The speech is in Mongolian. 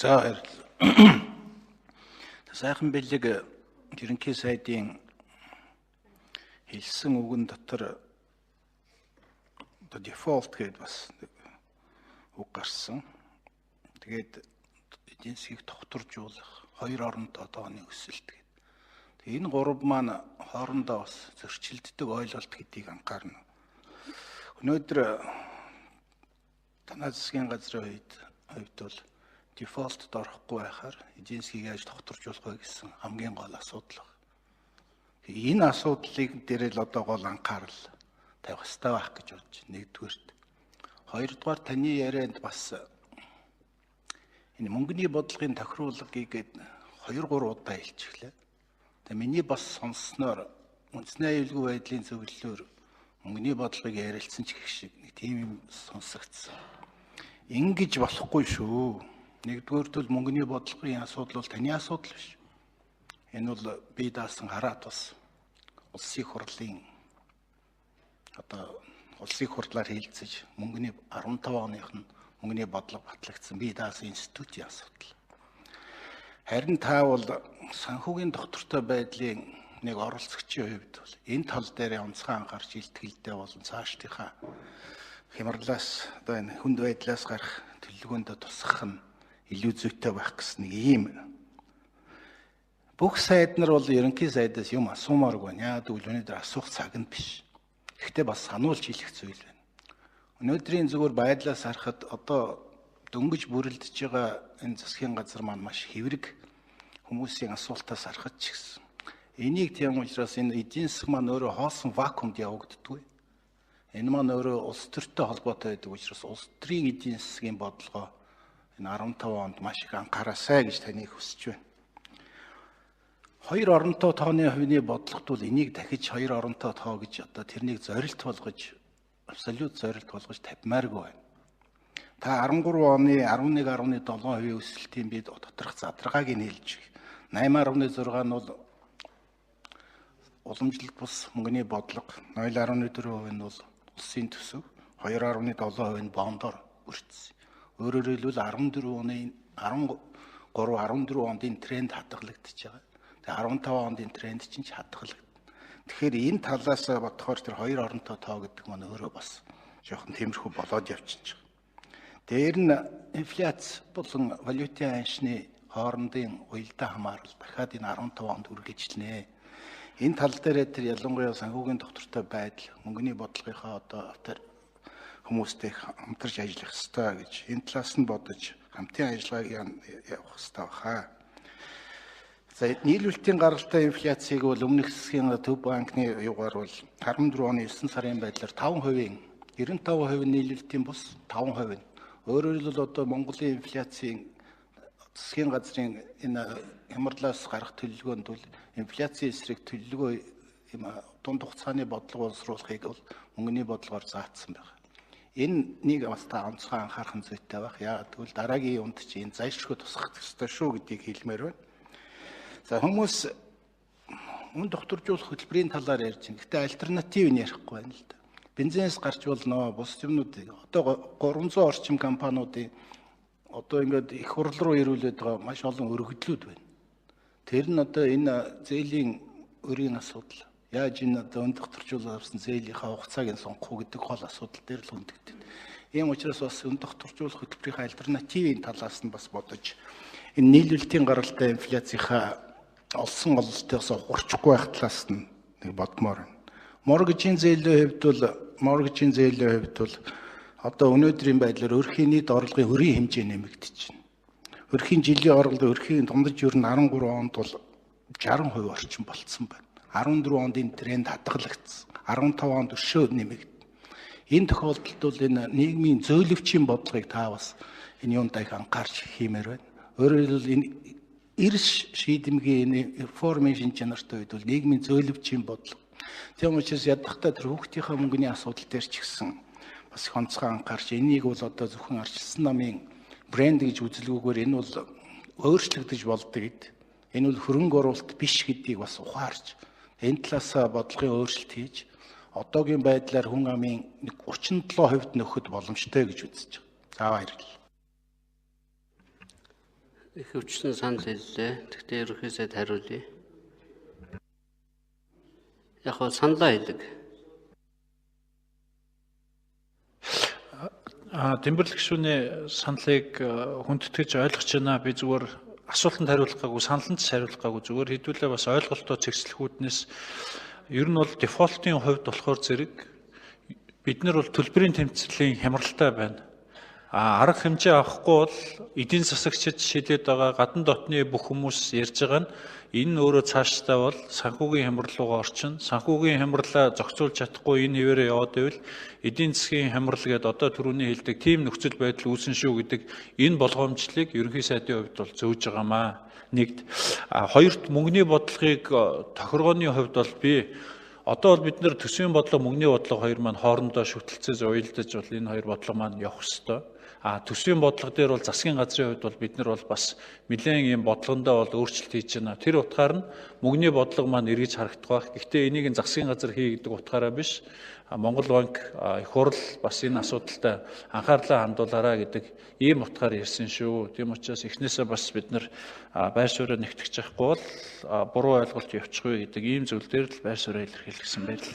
За баярлалаа. Сайхан бэлэг ерөнхий сайдын хэлсэн үгэн дотор default гэдэг бас үг гарсан. Тэгээд эдийн засгийг тогтворжуулах, хоёр оронтой тооны өсөлт гэдэг. Тэгээд энэ гурав маань хоорондоо бас зөрчилддөг ойлголт гэдгийг анхаарна. Өнөөдөр танай засгийн газрын хувьд бол дефолтд орохгүй байхаар эдийн засгийг яаж тогтворжуулах вэ гэсэн хамгийн гол асуудал байна. Энэ асуудлыг дээр л одоо гол анхаарал тавих хэрэгтэй байх гэж бодож байна. Нэгдүгээрт. Хоёрдугаар таны ярианд бас энэ мөнгөний бодлогын тохируулгыг 2-3 удаа хэлчихлээ. Тэгээ миний бас сонссноор үндэсний аюулгүй байдлын зөвлөлөөр мөнгөний бодлогыг ярилцсан ч гэх шиг нэг тийм юм сонсогдсон. Ингэж болохгүй шүү. Нэгдүгээр төл мөнгөний бодлогын асуудал бол таны асуудал биш. Энэ бол бие даасан хараад бас улсын хурлын улсын хурлаар хэлцэж мөнгөний 15 оных нь мөнгөний бодлого батлагдсан бие даасан институтийн асуудал. Харин та бол санхүүгийн доктортой байдлын нэг оролцогчийн хувьд бол энэ тал дээр онцгой анхаарч илтгэлтэй болон цаашдынхаа хямралаас одоо энэ хүнд байдлаас гарах төлөвлөгөөндөө тусах нь илүү зүйтэй байх гэсэн нэг ийм. Бүх сайд нар бол ерөнхий сайдаас юм асуумааргүй байна. Яагаад гэвэл өнөөдөр асуух цаг нь биш. Гэхдээ бас сануулж хэлэх зүйл байна. Өнөөдрийн зүгээр байдлаас харахад одоо дөнгөж бүрэлдэж байгаа энэ засгийн газар маань маш хэврэг хүмүүсийн асуултаас харахад ч гэсэн. Энийг тийм учраас энэ эдийн засаг маань өөрөө хоосон вакуумд явагддаггүй. Энэ маань өөрөө улс төртэй холбоотой байдаг учраас улс төрийн эдийн засгийн бодлогоо энэ 15 онд маш их анхаараасай гэж таныг хүсэж байна. Хоёр оронтой тооны хувийн бодлогот бол энийг дахиж хоёр оронтой тоо гэж одоо тэрнийг зорилт болгож абсолют зорилт болгож тавьмааргүй байна. Та 13 оны 11.7% өсөлтийн бид доторх задаргааг нь хэлж 8.6 нь бол уламжлалт бус мөнгөний бодлого, 0.4% нь бол улсын төсөв, 2.7% нь бондоор өртсөн. Өөрөөр хэлбэл 14 онд энэ тренд хадгалагдчихж байгаа. Тэгээ 15 онд энэ тренд чинь хадгалагдана. Тэгэхээр энэ талаас бодохоор тэр хоёр оронтой тоо гэдэг маань өөрөө бас жоохон тиймэрхүү болоод явчихж байгаа. Дээр нь инфляц болон валютын аншны хоорондын уялдаа хамаарал дахиад энэ 15 онд үргэлжлэнэ. Энэ тал дээр тэр ялангуяа санхүүгийн доктортой байдал, мөнгөний бодлогынхаа одоо хүмүүстэй хамтарч ажиллах хэрэгтэй гэж энэ талаас нь бодож хамтын ажиллагааг явах хэрэгтэй баха. За нийлүүлэлтийн гаралтай инфляцийг бол өмнөх засгийн төв банкны югаар бол 14 оны 9 сарын байдлаар 5%, 95% нийлүүлэлтийн бус 5%. Өөрөөр хэлбэл одоо Монголын инфляцийн засгийн газрын энэ хямралаас гарах төлөвлөгөөнд бол инфляцийн эсрэг төлөвлөгөө юм дунд хугацааны бодлого боловсруулахыг бол мөнгөний бодлогоор заасан байна. Энэ нэг бас та онцгой анхаарах зүйтэй байх. Яагаад гэвэл дараагийн үнд чинь энэ зайлшгүй тусах ёстой шүү гэдгийг хэлмээр байна. За хүмүүс үн докторжуулах хөтөлбөрийн талаар ярьж байна. Гэхдээ альтернатив нь ярихгүй байна л да. Бензинээс гарч болно бус юмнуудыг одоо 300 орчим компаниудын одоо ингээд их хурл руу ирүүлээд байгаа маш олон өргөдлүүд байна. Тэр нь одоо энэ зээлийн өрийн асуудал. Яаж энэ одоо үн докторжуулах авсан зээлийнхаа хугацааг нь сонгох уу гэдэг гол асуудал дээр л хөндөгдөв. Ийм учраас бас үн докторжуулах хөтөлбөрийн альтернативын талаас нь бас бодож энэ нийлүүлэлтийн гаралтай инфляцийнхаа олсон ололтоос ухарчихгүй байх талаас нь нэг бодмоор байна. Моргежийн зээлийн хувьд бол одоо өнөөдрийн байдлаар өрхийн нийт орлогын өрийн хэмжээ нэмэгдэж байна. Өрхийн жилийн орлого өрхийн дундаж ер нь 13 онд бол 60% орчим болцсон байна. 14 онд энэ тренд хадгалагдсан. 15 онд өшөө нэмэгдэн. Энэ тохиолдолд бол энэ нийгмийн зөөлөвчийн бодлогыг та бас энэ юунд их анхаарч хиймээр байна. Өөрөөр хэлбэл энэ эрс шийдэмгийн реформын чанартай үед бол нийгмийн зөөлөвчийн бодлого. Тийм учраас ядахтаа тэр хүүхдийнхээ мөнгөний асуудал дээр ч гэсэн бас их онцгой анхаарч энийг бол одоо зөвхөн арчилсан намын брэнд гэж үзэлгүйгээр энэ бол өөрчлөгдөж болдог гэд. Энэ бол хөрөнгө оруулалт биш гэдгийг бас ухаарч энэ талаас бодлогын өөрчлөлт хийж одоогийн байдлаар хүн амын 37% нөхөд боломжтой гэж үзэж байгаа. За баярлалаа. Их өвчтөн санал хэллээ. Тэгтээ ерөнхий сайд хариулъя. Яг хоо саналаа хэлэг. Тэмбэрлэг гишүүний саналыг хүндэтгэж ойлгож байна. Би зүгээр асуултанд хариулах гаагүй, саналанд ч хариулах гаагүй. Зүгээр хэдүүлээ бас ойлголтоо цэгцлэхүүднээс ер нь бол дефолтын хувьд болохоор зэрэг бид нар бол төлбөрийн тэмцэлийн хямралтай байна. Арга хэмжээ авахгүй бол эдийн засагчид шилээд байгаа гадна дотны бүх хүмүүс ярьж байгаа нь энэ өөрөө цаашдаа бол санхүүгийн хямрал руугаа орчин. Санхүүгийн хямралаа зохицуулж чадахгүй энэ хэвээрээ яваад байвал эдийн засгийн хямрал гэдэг одоо түрүүний хэлдэг тийм нөхцөл байдал үүсэн шүү гэдэг энэ болгоомжлыг ерөнхий сайдын хувьд бол зөөж байгаамаа. Нэгд. Хоёрт мөнгөний бодлогыг тохиргооны хувьд бол би одоо бол бид нэр төсвийн бодлого, мөнгөний бодлого хоёр маань хоорондоо шүтэлцэж уялдаж бол энэ хоёр бодлого маань явах ёстой. Төсвийн бодлого дээр бол засгийн газрын хувьд бол бид нар бол бас нэлээд ийм бодлогондоо бол өөрчлөлт хийж байна. Тэр утгаар нь мөнгөний бодлого маань эргэж харагдах байх. Гэхдээ энийг засгийн газар хий гэдэг утгаараа биш. Монгол банк их хурл бас энэ асуудалтай анхаарлаа хандуулаарай гэдэг ийм утгаар ярьсан шүү. Тийм учраас эхнээсээ бас бид нар байр сууриа нэгтгэж явахгүй бол буруу ойлголт явчихгүй гэдэг ийм зүйл дээр л байр сууриа илэрхийлэх гэсэн байл.